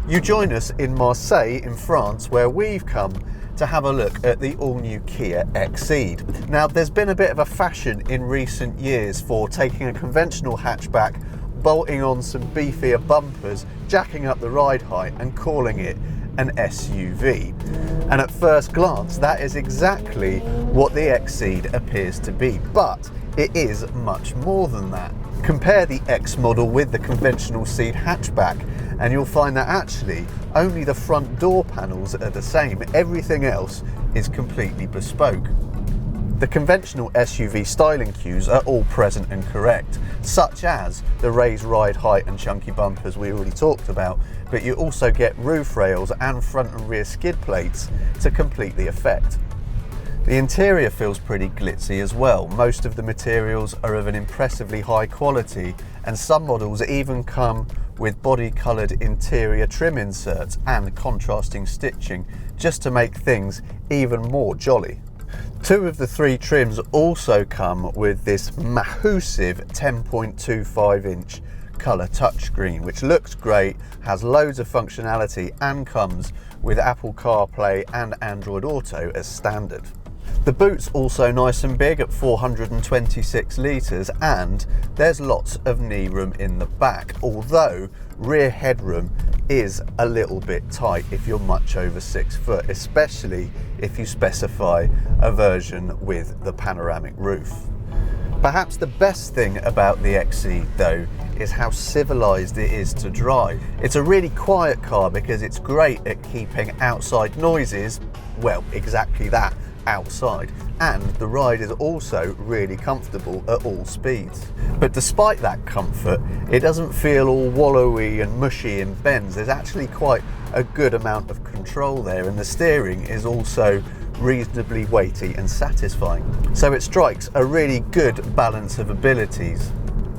You join us in Marseille in France, where we've come to have a look at the all-new Kia XCeed. Now, there's been a bit of a fashion in recent years for taking a conventional hatchback, bolting on some beefier bumpers, jacking up the ride height and calling it an SUV. And at first glance, that is exactly what the XCeed appears to be, but it is much more than that. Compare the X model with the conventional Ceed hatchback and you'll find that actually only the front door panels are the same. Everything else is completely bespoke. The conventional SUV styling cues are all present and correct, such as the raised ride height and chunky bumpers we already talked about, but you also get roof rails and front and rear skid plates to complete the effect. The interior feels pretty glitzy as well. Most of the materials are of an impressively high quality, and some models even come with body coloured interior trim inserts and contrasting stitching just to make things even more jolly. Two of the three trims also come with this massive 10.25 inch colour touchscreen, which looks great, has loads of functionality and comes with Apple CarPlay and Android Auto as standard. The boot's also nice and big at 426 litres, and there's lots of knee room in the back, although rear headroom is a little bit tight if you're much over 6 foot, especially if you specify a version with the panoramic roof. Perhaps the best thing about the XCeed though is how civilised it is to drive. It's a really quiet car because it's great at keeping outside noises, well, exactly that, outside, and the ride is also really comfortable at all speeds. But despite that comfort, it doesn't feel all wallowy and mushy in bends. There's actually quite a good amount of control there, and the steering is also reasonably weighty and satisfying. So it strikes a really good balance of abilities.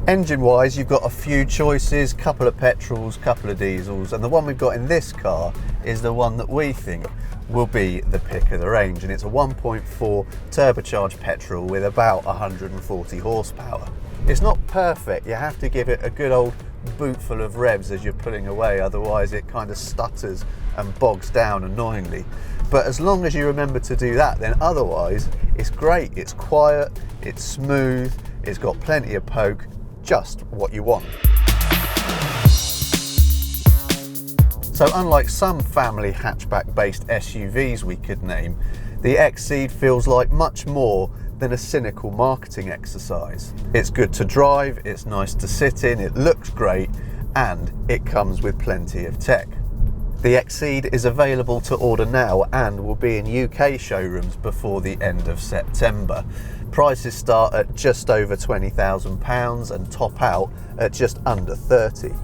Engine wise, you've got a few choices, couple of petrols, couple of diesels, and the one we've got in this car is the one that we think will be the pick of the range, and it's a 1.4 turbocharged petrol with about 140 horsepower. It's not perfect, you have to give it a good old boot full of revs as you're pulling away, otherwise it kind of stutters and bogs down annoyingly. But as long as you remember to do that, then otherwise it's great. It's quiet, it's smooth, it's got plenty of poke, just what you want. So unlike some family hatchback based SUVs we could name, the XCeed feels like much more than a cynical marketing exercise. It's good to drive, it's nice to sit in, it looks great, and it comes with plenty of tech. The XCeed is available to order now and will be in UK showrooms before the end of September. Prices start at just over £20,000 and top out at just under 30.